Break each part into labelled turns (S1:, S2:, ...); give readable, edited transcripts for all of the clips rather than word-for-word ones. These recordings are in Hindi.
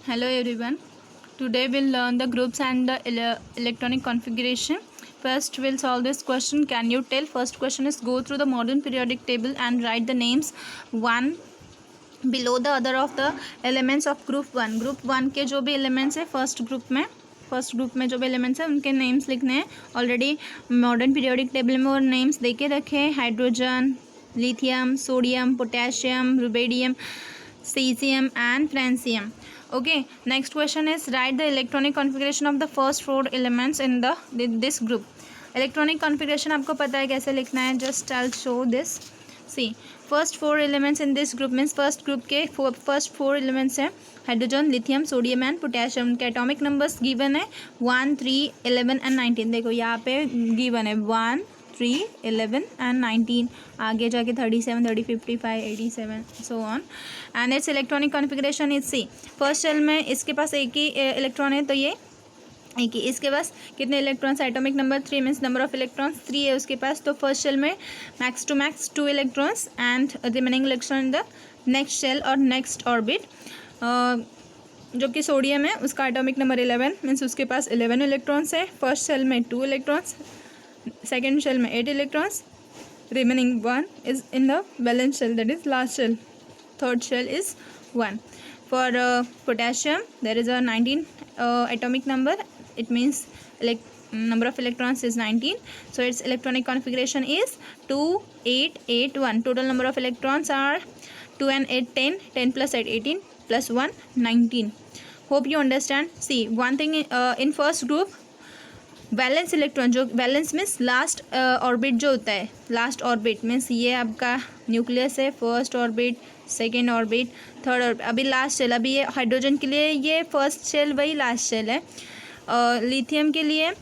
S1: Hello everyone. Today we'll learn the groups and the electronic configuration. First we'll solve this question. Can you tell? First question is go through the modern periodic table and write the names one below the other of the elements of group one. Group one के जो भी एलिमेंट्स है फर्स्ट ग्रुप में जो भी एलिमेंट्स हैं उनके नेम्स लिखने हैं. ऑलरेडी मॉडर्न पीरियोडिक टेबल में वो नेम्स दे के रखे हैं. Hydrogen, lithium, sodium, potassium, rubidium, cesium and francium. Okay, next question is write the electronic configuration of the first four elements in this group. Electronic configuration आपको पता है कैसे लिखना है. Just I'll show this. See, first four elements in this group means first group के first four elements हैं hydrogen, lithium, sodium and potassium. उनके एटॉमिक नंबर्स गिवन है 1, 3, 11 एंड 19. देखो यहाँ पे गिवन है 1, 3, 11 एंड 19. आगे जाके 37, 30, 55, 87 so on. And its electronic configuration is see. First shell में इसके पास एक ही इलेक्ट्रॉन है तो ये एक ही. इसके पास कितने electrons? Atomic number 3 means number of electrons 3 है उसके पास. तो फर्स्ट शेल में max to max 2 electrons and remaining electron in the next shell और नेक्स्ट ऑर्बिट. जो कि सोडियम है उसका एटॉमिक नंबर 11 मीन्स उसके पास 11 इलेक्ट्रॉन्स है. फर्स्ट शेल में 2 इलेक्ट्रॉन्स, सेकेंड शेल में 8 electrons, remaining 1 is in the valence shell, that is last shell. Third shell is 1. For potassium there is a 19 atomic number. It means number of electrons is 19. So its electronic configuration is 2, 8, 8, 1. Total number of electrons are 2 and 8, 10. 10 plus 8, 18 plus 1, 19. Hope you understand. See, one thing in first group valence electron, जो वैलेंस मीन्स लास्ट ऑर्बिट जो होता है, लास्ट ऑर्बिट मीन्स ये आपका न्यूक्लियस है. First orbit, second orbit, third orbit, अभी लास्ट शेल. अभी ये हाइड्रोजन के लिए ये फर्स्ट शेल वही लास्ट शेल है. लिथियम के लिए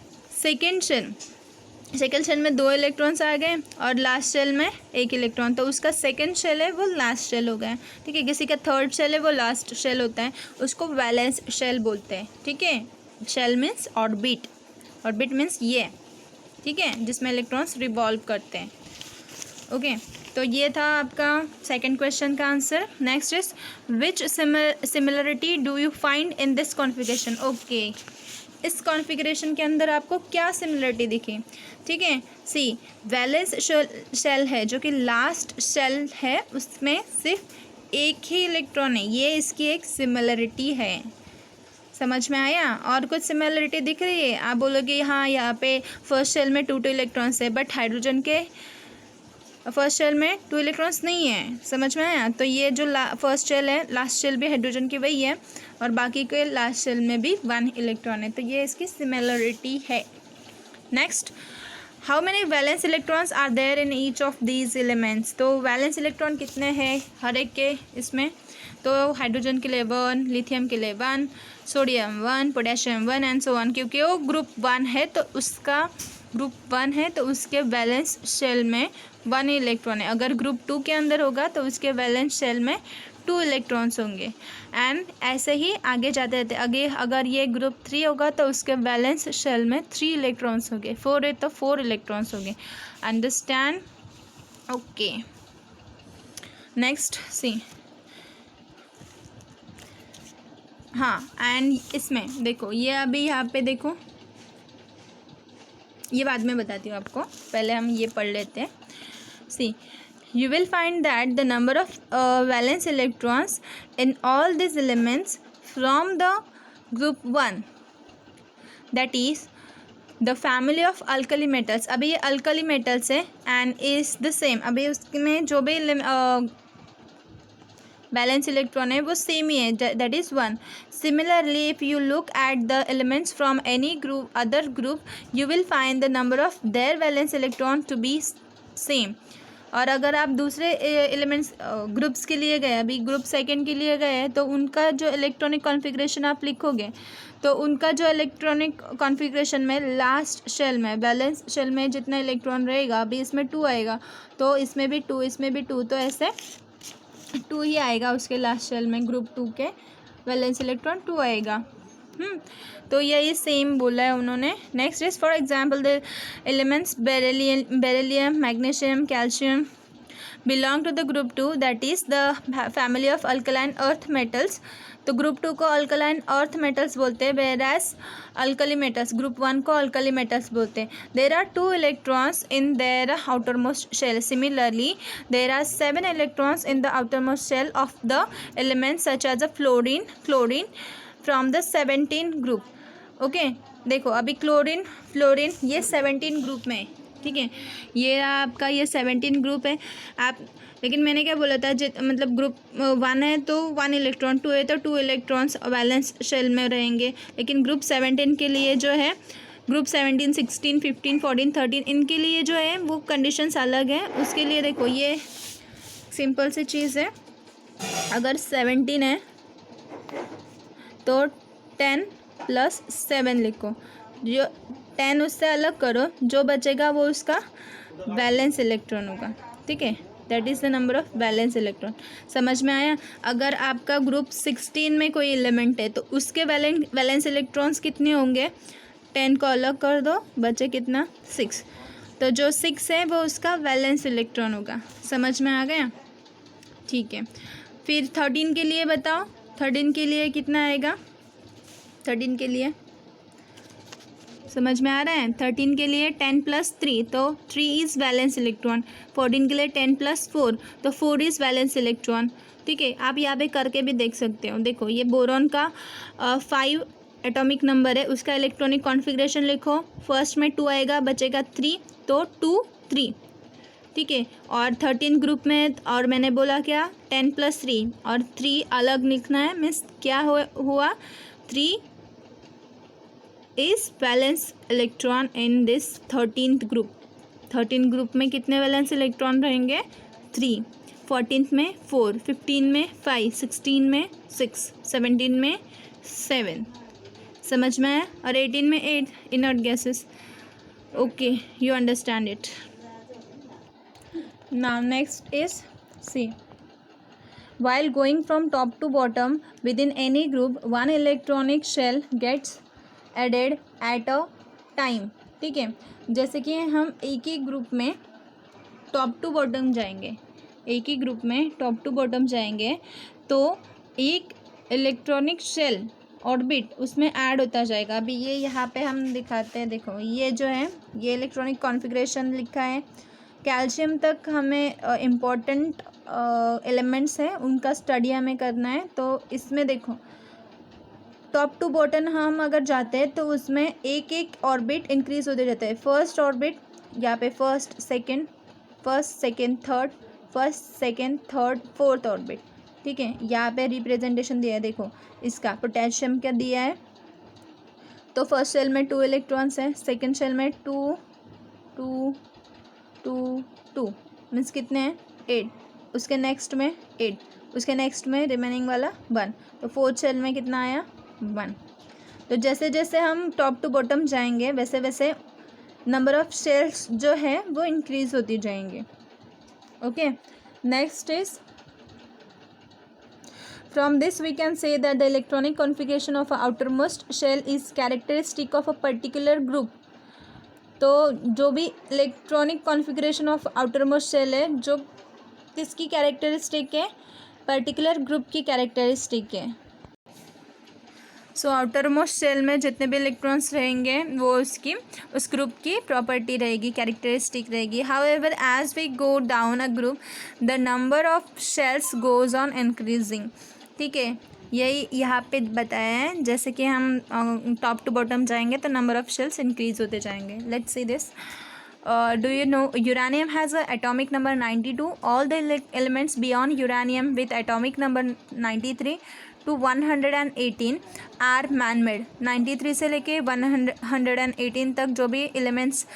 S1: सेकेंड शेल में 2 इलेक्ट्रॉन्स आ गए और लास्ट शेल में 1 इलेक्ट्रॉन. तो उसका सेकेंड शेल है वो लास्ट शेल हो गया. ठीक है. किसी का थर्ड शेल है वो लास्ट शेल होता है, उसको वैलेंस शेल बोलते हैं. ठीक है. Shell means orbit, orbit means ये. ठीक है, जिसमें इलेक्ट्रॉन्स रिवॉल्व करते हैं. ओके, तो ये था आपका सेकंड क्वेश्चन का answer. Next is which similarity do you find in this configuration. Okay, इस कॉन्फ़िगरेशन के अंदर आपको क्या सिमिलरिटी दिखी? ठीक है. सी, वैलेंस शेल है जो कि लास्ट शेल है, उसमें सिर्फ एक ही इलेक्ट्रॉन है. ये इसकी एक सिमिलरिटी है. समझ में आया? और कुछ सिमिलरिटी दिख रही है? आप बोलोगे हाँ यहाँ पे फर्स्ट शेल में 2 इलेक्ट्रॉन्स है, बट हाइड्रोजन के फर्स्ट शेल में 2 इलेक्ट्रॉन्स नहीं है. समझ में आया? तो ये जो फर्स्ट शेल है, लास्ट शेल भी हाइड्रोजन की वही है और बाकी के लास्ट शेल में भी 1 इलेक्ट्रॉन है. तो ये इसकी सिमिलरिटी है. Next, how many valence electrons are there in each of these elements. तो वैलेंस इलेक्ट्रॉन कितने हैं हर एक के इसमें? तो हाइड्रोजन के लिए 1, लिथियम के लिए 1, sodium 1, potassium 1 and so on. क्योंकि वो ग्रुप 1 है तो उसका ग्रुप 1 है तो उसके वैलेंस शेल में 1 इलेक्ट्रॉन है. अगर ग्रुप 2 के अंदर होगा तो उसके वैलेंस शेल में 2 इलेक्ट्रॉन्स होंगे. एंड ऐसे ही आगे जाते रहते. आगे अगर ये ग्रुप 3 होगा तो उसके वैलेंस शेल में 3 इलेक्ट्रॉन्स होंगे. 4 है तो 4 इलेक्ट्रॉन्स होंगे. अंडरस्टैंड? ओके. नेक्स्ट सी. हाँ, एंड इसमें देखो ये अभी यहाँ पे देखो, ये बाद में बताती हूँ आपको, पहले हम ये पढ़ लेते हैं. सी, you will find that the number of valence electrons in all these elements from the group 1, that is the family of alkali metals. अभी ये alkali metals है and is the same. अभी उसमें जो भी बैलेंस इलेक्ट्रॉन है वो सेम ही है, that is 1. Similarly if you look at the elements from any group other group you will find the number of their valence electron to be same. और अगर आप दूसरे एलिमेंट्स ग्रुप्स के लिए गए, अभी ग्रुप सेकेंड के लिए गए तो उनका जो इलेक्ट्रॉनिक कॉन्फ़िगरेशन आप लिखोगे तो उनका जो इलेक्ट्रॉनिक कॉन्फ़िगरेशन में लास्ट शेल में बैलेंस शेल में जितना इलेक्ट्रॉन रहेगा, अभी इसमें 2 आएगा तो इसमें भी 2, इसमें भी 2, तो ऐसे 2 ही आएगा उसके लास्ट शेल में. ग्रुप 2 के वैलेंस इलेक्ट्रॉन 2 आएगा. तो यही सेम बोला है उन्होंने. Next is for example the elements beryllium, magnesium, calcium belong to the group 2, that is the family of alkaline earth metals. तो ग्रुप 2 को अल्कलाइन अर्थ मेटल्स बोलते हैं, वेरास अल्कली मेटल्स ग्रुप 1 को अल्कली मेटल्स बोलते हैं. There are 2 electrons in their outermost shell. Similarly there are 7 electrons in the outermost shell of the elements such as a fluorine from the 17 group. Okay, देखो अभी क्लोरीन फ्लोरीन ये 17 ग्रुप में है. ठीक है, ये आपका ये 17 ग्रुप है. आप लेकिन मैंने क्या बोला था, मतलब ग्रुप 1 है तो 1 इलेक्ट्रॉन, 2 है तो 2 इलेक्ट्रॉन्स वैलेंस शेल में रहेंगे. लेकिन ग्रुप 17 के लिए जो है, ग्रुप 17, 16, 15, 14, 13 इनके लिए जो है वो कंडीशंस अलग है. उसके लिए देखो ये सिंपल सी चीज़ है. अगर 17 है तो 10 + 7 लिखो. जो 10 उससे अलग करो, जो बचेगा वो उसका वैलेंस इलेक्ट्रॉन होगा. ठीक है, that is the number of valence electron. समझ में आया. अगर आपका ग्रुप 16 में कोई एलिमेंट है तो उसके वैलेंस इलेक्ट्रॉन्स कितने होंगे, 10 को अलग कर दो, बचे कितना 6. तो जो 6 है वो उसका वैलेंस इलेक्ट्रॉन होगा. समझ में आ गया. ठीक है, फिर 13 के लिए बताओ. 13 के लिए कितना आएगा, 13 के लिए समझ में आ रहा है. 13 के लिए 10 + 3 तो 3 इज़ वैलेंस इलेक्ट्रॉन. 14 के लिए 10 + 4 तो 4 इज़ वैलेंस इलेक्ट्रॉन. ठीक है, आप यहाँ पे करके भी देख सकते हो. देखो ये बोरॉन का 5 एटॉमिक नंबर है, उसका इलेक्ट्रॉनिक कॉन्फ़िगरेशन लिखो. फर्स्ट में 2 आएगा, बचेगा 3 तो 2 3. ठीक है, और 13 ग्रुप में, और मैंने बोला क्या 10 + 3 और 3 अलग लिखना है. मीन्स क्या हुआ 3 is valence electron in this 13th group. 13 group में कितने वैलेंस इलेक्ट्रॉन रहेंगे, 3. 14th में 4, 15 में 5, 16 में 6, 17 में 7. समझ में आया. और 18 में 8 inert gases. Okay, you understand it. Now next is C. While going from top to bottom within any group, one electronic shell gets added at a time. ठीक है, जैसे कि हम एक ही ग्रुप में टॉप टू बॉटम जाएंगे, एक ही ग्रुप में टॉप टू बॉटम जाएंगे तो एक इलेक्ट्रॉनिक शेल ऑर्बिट उसमें ऐड होता जाएगा. अभी ये यहाँ पे हम दिखाते हैं. देखो ये जो है ये इलेक्ट्रॉनिक कॉन्फ़िगरेशन लिखा है. कैल्शियम तक हमें इम्पोर्टेंट एलिमेंट्स हैं, उनका स्टडी हमें करना है. तो इसमें देखो टॉप टू बॉटम हम अगर जाते हैं तो उसमें एक एक ऑर्बिट इंक्रीज होते जाते हैं. फर्स्ट ऑर्बिट यहाँ पे first second third, first second third fourth orbit. ठीक है, यहाँ पे रिप्रेजेंटेशन दिया है. देखो इसका पोटेशियम क्या दिया है, तो फर्स्ट शेल में 2 इलेक्ट्रॉन्स हैं, सेकेंड शेल में 2 2 2 2 मीन्स कितने हैं 8. उसके नेक्स्ट में 8, उसके नेक्स्ट में रिमेनिंग वाला 1. तो फोर्थ शेल में कितना आया 1. तो जैसे जैसे हम टॉप टू बॉटम जाएंगे वैसे वैसे नंबर ऑफ शेल्स जो है वो इंक्रीज होती जाएंगे. Okay, next is from this we can say that the electronic configuration of outermost shell is characteristic of a particular group. तो जो भी electronic configuration of outermost shell है जो किसकी कैरेक्टरिस्टिक है, पर्टिकुलर ग्रुप की कैरेक्टरिस्टिक है. सो आउटरमोस्ट शेल में जितने भी इलेक्ट्रॉन्स रहेंगे वो उसकी उस ग्रुप की प्रॉपर्टी रहेगी, कैरेक्टरिस्टिक रहेगी. However as we go down a group the number of shells goes on increasing. ठीक है, यही यहाँ पे बताया है. जैसे कि हम टॉप टू बॉटम जाएंगे तो नंबर ऑफ शेल्स इंक्रीज होते जाएंगे. Let's see this. Do you know uranium has a atomic number 92. All the elements beyond uranium with atomic number 93 to 118 are man made. 93 से लेके 118 तक जो भी एलिमेंट्स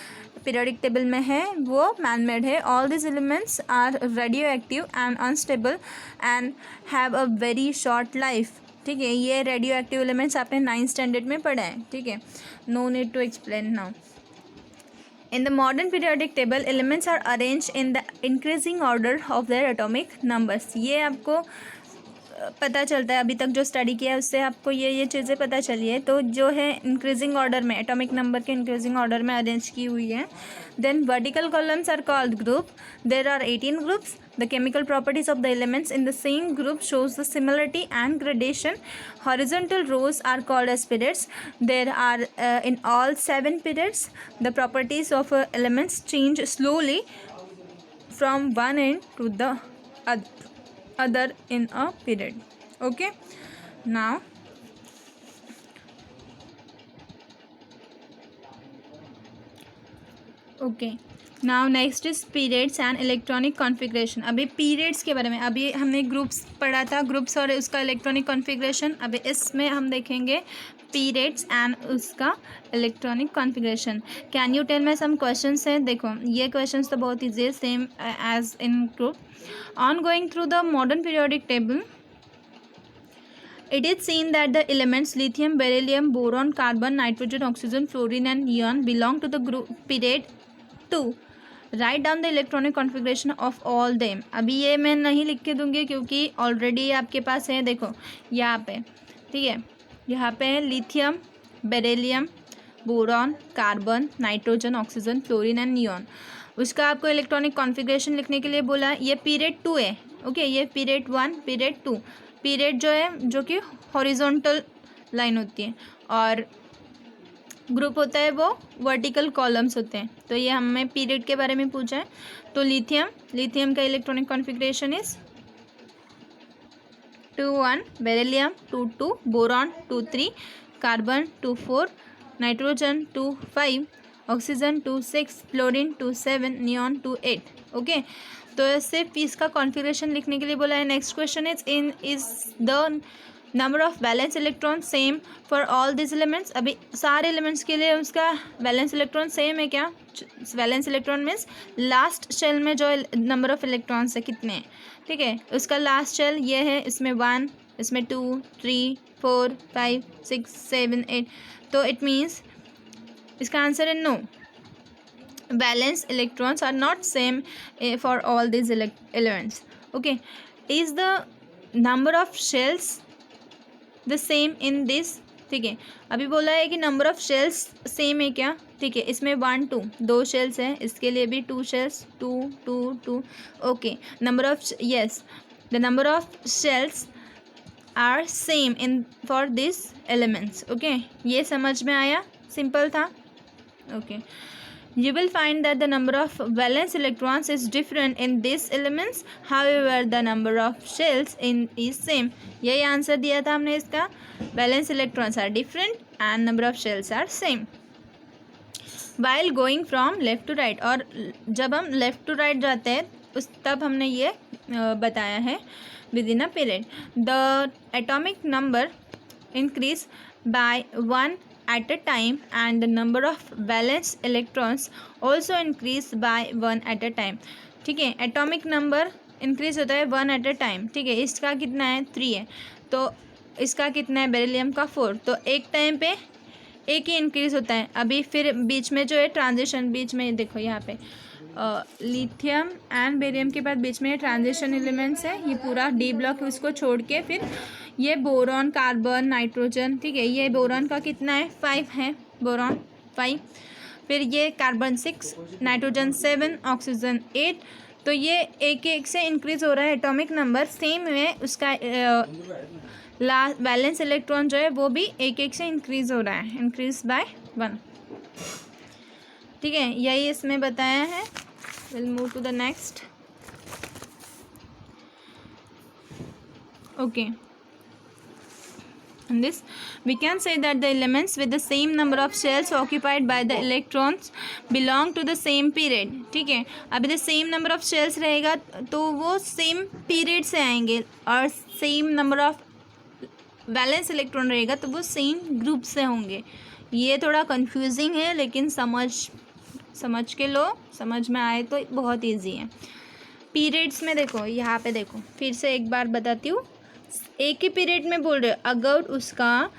S1: पीरियोडिक टेबल में है वो मैन मेड है. All this elements are radioactive and unstable and have a very short life. ठीक है, ये रेडियो एक्टिव एलिमेंट्स आपने 9th स्टैंडर्ड में पढ़ा है. ठीक है, no need to explain now. In the modern periodic table, elements are arranged in the increasing order of their atomic numbers. ये आपको पता चलता है, अभी तक जो स्टडी किया है उससे आपको ये चीज़ें पता चली है। तो जो है इंक्रीजिंग ऑर्डर में, एटॉमिक नंबर के इंक्रीजिंग ऑर्डर में अरेंज की हुई है। Then vertical columns are called group. There are 18 groups. The chemical properties of the elements in the same group shows the similarity and gradation. Horizontal rows are called as periods. There are in all 7 periods. The properties of elements change slowly from one end to the other in a period. Okay, now now next is periods and electronic configuration. अभी पीरियड्स के बारे में, अभी हमने ग्रुप्स पढ़ा था, ग्रुप्स और उसका इलेक्ट्रॉनिक कॉन्फ़िगरेशन। अभी इसमें हम देखेंगे पीरियड्स एंड उसका electronic configuration. Can you tell me some questions हैं। देखो ये क्वेश्चंस तो बहुत ईजी है, same as in group. On going through the modern periodic table, it is seen that the elements lithium, beryllium, boron, carbon, nitrogen, oxygen, fluorine and neon belong to the group period 2. Write down the electronic configuration of all them. अभी ये मैं नहीं लिख के दूंगी क्योंकि ऑलरेडी आपके पास है। देखो यहाँ पे, ठीक है, यहाँ पे है lithium, beryllium, boron, carbon, nitrogen, oxygen, fluorine and neon. उसका आपको इलेक्ट्रॉनिक कॉन्फ़िगरेशन लिखने के लिए बोला। ये पीरियड 2 है। ओके, ये पीरियड 1, पीरियड 2। पीरियड जो है जो कि हॉरिजॉन्टल लाइन होती है और ग्रुप होता है वो वर्टिकल कॉलम्स होते हैं। तो ये हमें पीरियड के बारे में पूछा है। तो लिथियम का electronic configuration is 2-1, beryllium 2-2, boron 2-3, carbon 2-4, nitrogen 2-5, oxygen 2-6, fluorine 2-7, neon 2-8। Okay, तो सिर्फ इसका कॉन्फ़िगरेशन लिखने के लिए बोला है। Next question is the number of valence electron same for all this elements. अभी सारे एलिमेंट्स के लिए उसका वैलेंस इलेक्ट्रॉन सेम है क्या। Valence electron means last shell में जो नंबर ऑफ इलेक्ट्रॉन्स है कितने हैं, ठीक है। उसका लास्ट शेल ये है, इसमें 1, इसमें 2, 3, 4, 5, 6, 7, 8। तो इट मीन्स इसका आंसर है no, valence electrons are not same for all these elements. Okay, is the number of shells the same in this। ठीक है, अभी बोला है कि नंबर ऑफ शेल्स सेम है क्या। ठीक है, इसमें 1, 2 2 शेल्स हैं, इसके लिए भी 2 shells, 2 2 2। Okay, number of yes, the number of shells are same in for this elements. Okay, ये समझ में आया, सिंपल था। Okay, you will find that the number of valence electrons is different in these elements, however the number of shells in is same। यही आंसर दिया था हमने इसका, valence electrons are different and number of shells are same while going from left to right। और जब हम left to right जाते हैं उस तब हमने ये बताया है within a period the atomic number increase by 1 at a time and the number of valence electrons also increase by 1 at a time। ठीक है, एटॉमिक नंबर इंक्रीज होता है 1 at a time। ठीक है, इसका कितना है 3 है, तो इसका कितना है बेरिलियम का 4। तो एक टाइम पे एक ही इंक्रीज होता है। अभी फिर बीच में जो है ट्रांजिशन, बीच में देखो यहाँ पे लिथियम एंड बेरियम के बाद बीच में ट्रांजिशन एलिमेंट्स है। ये पूरा डी ब्लॉक उसको छोड़ के फिर ये बोरॉन, कार्बन, नाइट्रोजन। ठीक है, ये बोरॉन का कितना है 5 है, बोरॉन 5। फिर ये कार्बन 6, नाइट्रोजन 7, ऑक्सीजन 8। तो ये एक एक से इंक्रीज हो रहा है एटॉमिक नंबर। सेम में उसका वैलेंस इलेक्ट्रॉन जो है वो भी एक एक से इंक्रीज हो रहा है, इंक्रीज बाय 1। ठीक है, यही इसमें बताया है। Will move to the next. Okay, in this we can say that the elements with the same number of shells occupied by the electrons belong to the same period। ठीक है, अभी the same number of shells रहेगा तो वो same period से आएंगे, और same number of valence electron रहेगा तो वो सेम ग्रुप से होंगे। ये थोड़ा कंफ्यूजिंग है लेकिन समझ के लो, समझ में आए तो बहुत इजी है। पीरियड्स में देखो, यहाँ पे देखो, फिर से एक बार बताती हूँ। एक ही पीरियड में बोल रहे हो, अगर उसका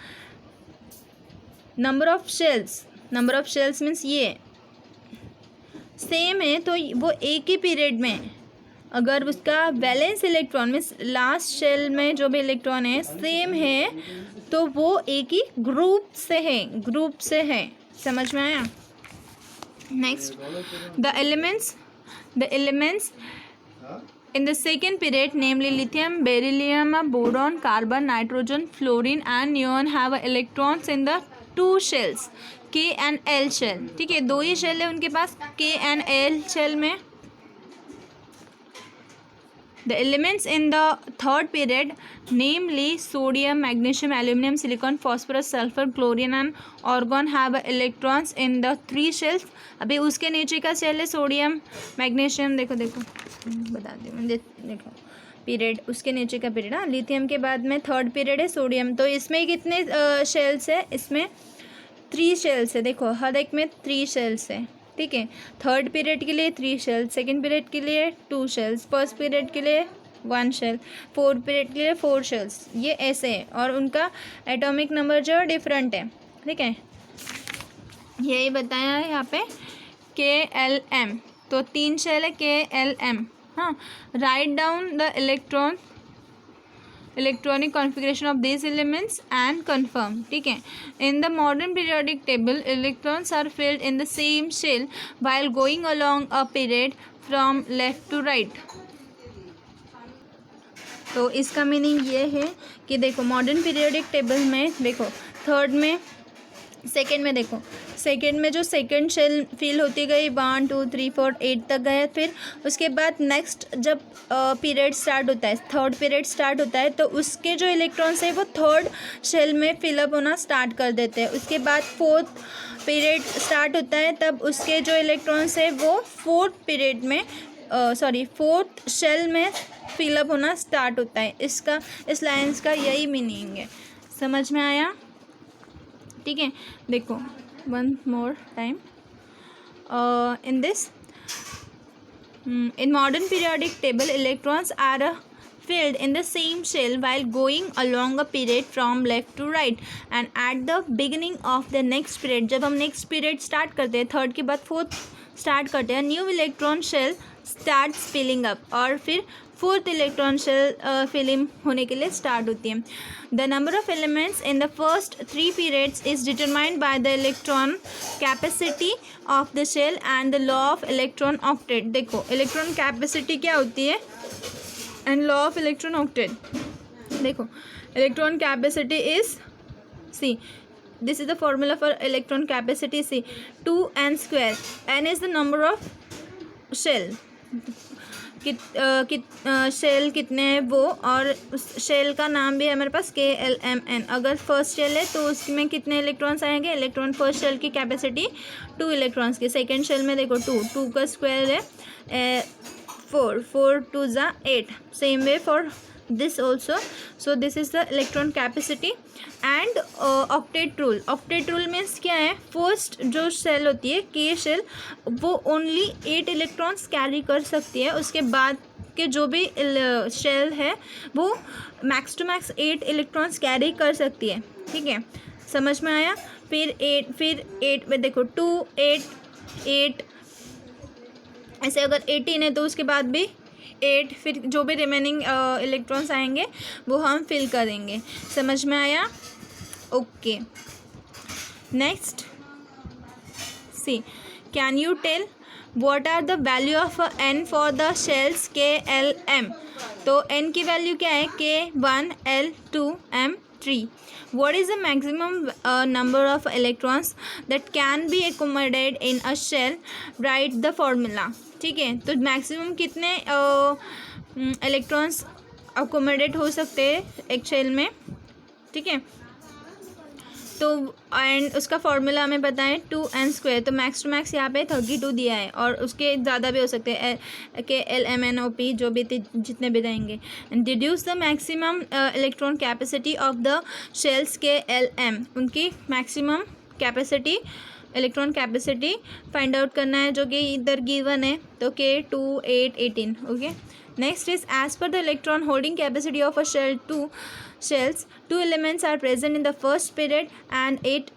S1: नंबर ऑफ शेल्स मीन्स ये सेम है तो वो एक ही पीरियड में अगर उसका valence electron means last shell में जो भी इलेक्ट्रॉन है सेम है तो वो एक ही ग्रुप से है। समझ में आया? Next, the elements in the second period, namely lithium, beryllium, boron, carbon, nitrogen, fluorine and neon have electrons in the two shells, K and L shell। ठीक है, दो ही शेल है उनके पास K and L शेल में। The elements in the third period, namely sodium, magnesium, aluminum, silicon, phosphorus, sulfur, chlorine and argon have electrons in the three shells। अभी उसके नीचे का शेल है सोडियम, मैग्नीशियम, देखो बता दी देखो पीरियड, उसके नीचे का पीरियड। हाँ, लिथियम के बाद में थर्ड पीरियड है सोडियम। तो इसमें कितने शेल्स है? इसमें 3 शेल्स है। देखो हर एक में 3 शेल्स है। ठीक है, थर्ड पीरियड के लिए 3 शेल्स, सेकेंड पीरियड के लिए 2 शेल्स, फर्स्ट पीरियड के लिए 1 शेल, फोर्थ पीरियड के लिए 4 शेल्स। ये ऐसे है और उनका एटॉमिक नंबर जो है डिफरेंट है। ठीक है, यही बताया है यहाँ पे KLM। तो 3 शेल है KLM। हाँ, write down the electronic configuration of these elements and confirm। ठीक है, in the modern periodic table electrons are filled in the same shell while going along a period from left to right। तो इसका मीनिंग ये है कि देखो मॉडर्न पीरियोडिक टेबल में देखो थर्ड में सेकेंड में देखो सेकेंड में जो सेकेंड शेल फिल होती गई 1 2 3 4 8 तक गए। फिर उसके बाद नेक्स्ट जब पीरियड स्टार्ट होता है, थर्ड पीरियड स्टार्ट होता है, तो उसके जो इलेक्ट्रॉन्स है वो थर्ड शेल में फिलअप होना स्टार्ट कर देते हैं। उसके बाद फोर्थ पीरियड स्टार्ट होता है, तब उसके जो इलेक्ट्रॉन्स है वो फोर्थ शेल में फिलअप होना स्टार्ट होता है। इस लाइन्स का यही मीनिंग है। समझ में आया? ठीक है, देखो one more time in this in modern periodic table electrons are filled in the same shell while going along a period from left to right and at the beginning of the next period। जब हम नेक्स्ट पीरियड स्टार्ट करते हैं, थर्ड के बाद फोर्थ स्टार्ट करते हैं, new electron shell start filling up और फिर फोर्थ इलेक्ट्रॉन शेल फिलिंग होने के लिए स्टार्ट होती है। The number of elements in the first 3 periods is determined by the electron capacity of the shell and the law of electron octet. देखो इलेक्ट्रॉन कैपेसिटी क्या होती है and law of electron octet. देखो electron capacity is C, this is the formula for electron capacity, C 2n²। n is the number of shell, shell कितने हैं वो, और उस शेल का नाम भी है हमारे पास KLMN। अगर फर्स्ट शेल है तो उसमें कितने इलेक्ट्रॉन्स आएंगे? इलेक्ट्रॉन फर्स्ट शेल की कैपेसिटी 2 इलेक्ट्रॉन्स की। सेकेंड शेल में देखो 2 का स्क्वायर है 4 2 ज़ा 8। Same way for this also। so this is the electron capacity and octet rule means क्या है? फर्स्ट जो शेल होती है K शेल वो ओनली 8 इलेक्ट्रॉन्स कैरी कर सकती है। उसके बाद के जो भी शेल है वो max to max 8 electrons carry कर सकती है। ठीक है, समझ में आया? फिर 8 में देखो 2 8 ऐसे अगर 18 है तो उसके बाद भी 8, फिर जो भी रिमेनिंग इलेक्ट्रॉन्स आएंगे वो हम फिल करेंगे। समझ में आया? Okay, next see, can you tell what are the value of n for the shells KLM। तो n की वैल्यू क्या है? K1 L2 M3। What is the maximum number of electrons that can be accommodated in a shell? Write the formula। ठीक है, तो मैक्सिमम कितने इलेक्ट्रॉन्स अकोमोडेट हो सकते हैं एक शेल में? ठीक है, तो एंड उसका फॉर्मूला हमें बताएं 2n²। तो मैक्स टू मैक्स यहाँ पे 32 दिया है और उसके ज़्यादा भी हो सकते हैं KLMNOP जो भी जितने भी रहेंगे। Deduce the maximum electron capacity of the shells KLM। उनकी maximum capacity electron capacity find out करना है जो कि इधर गिवन है। तो K2 8 18। Okay, next is as per the electron holding capacity of a shell 2 elements are present in the first period and 8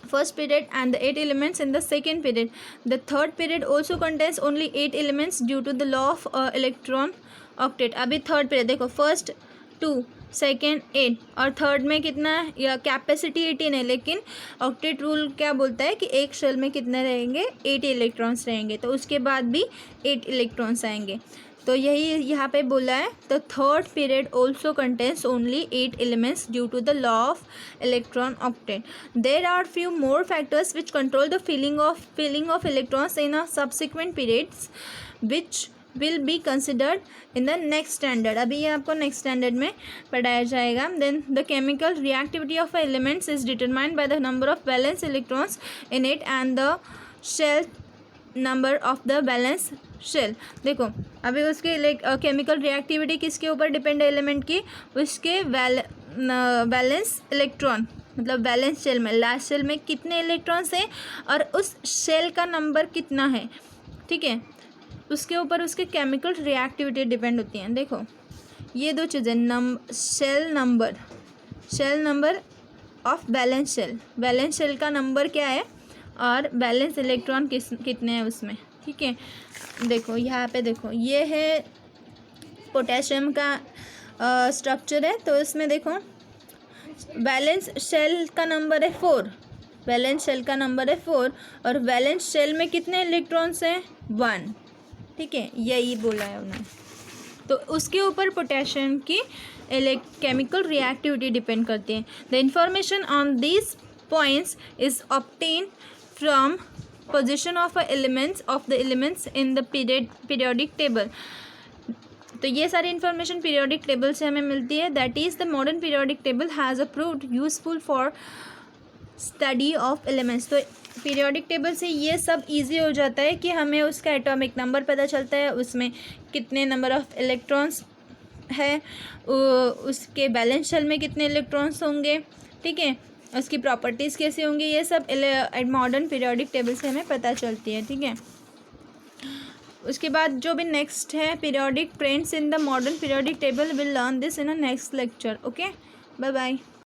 S1: first period and the 8 elements in the second period. The third period also contains only 8 elements due to the law of electron octet. अभी थर्ड पीरियड देखो, फर्स्ट 2, सेकेंड 8 और थर्ड में कितना है, या कैपेसिटी 18 है, लेकिन ऑक्टेट रूल क्या बोलता है कि एक शेल में कितने रहेंगे, 8 इलेक्ट्रॉन्स रहेंगे, तो उसके बाद भी 8 इलेक्ट्रॉन्स आएंगे। तो यही यहाँ पे बोला है, the third period also contains only 8 elements due to the law of electron octet. There are few more factors which control the filling of electrons in a subsequent periods which will be considered in the next standard. अभी ये आपको नेक्स्ट स्टैंडर्ड में पढ़ाया जाएगा। Then the chemical reactivity of elements is determined by the number of valence electrons in it and the shell number of the balance shell. देखो अभी उसके केमिकल रिएक्टिविटी किसके ऊपर डिपेंड है एलिमेंट की, उसके बैलेंस इलेक्ट्रॉन, मतलब बैलेंस शेल में, लास्ट शेल में कितने इलेक्ट्रॉन्स हैं और उस शेल का नंबर कितना है, ठीक है, उसके ऊपर उसके केमिकल रिएक्टिविटी डिपेंड होती हैं। देखो ये दो चीज़ें, shell number of balance shell का नंबर क्या है और बैलेंस इलेक्ट्रॉन कितने हैं उसमें, ठीक है। देखो यहाँ पे देखो, ये है पोटेशियम का स्ट्रक्चर है, तो इसमें देखो बैलेंस शेल का नंबर है 4, और बैलेंस शेल में कितने इलेक्ट्रॉन्स हैं, 1, ठीक है, यही बोला है उन्होंने। तो उसके ऊपर पोटेशियम की केमिकल रिएक्टिविटी डिपेंड करती है। The information on this points is obtain from position of the elements in the periodic table. तो ये सारी इन्फॉर्मेशन पीरियोडिक टेबल से हमें मिलती है। That is the modern periodic table has proved useful for study of elements. तो पीरियोडिक टेबल से ये सब इजी हो जाता है कि हमें उसका एटॉमिक नंबर पता चलता है, उसमें कितने नंबर ऑफ इलेक्ट्रॉन्स है, उसके बैलेंस शेल में कितने इलेक्ट्रॉन्स होंगे, ठीक है, उसकी प्रॉपर्टीज़ कैसे होंगी, ये सब मॉडर्न पीरियोडिक टेबल से हमें पता चलती है, ठीक है। उसके बाद जो भी नेक्स्ट है periodic trends in the modern periodic table, will learn this in a next lecture. Okay, bye bye.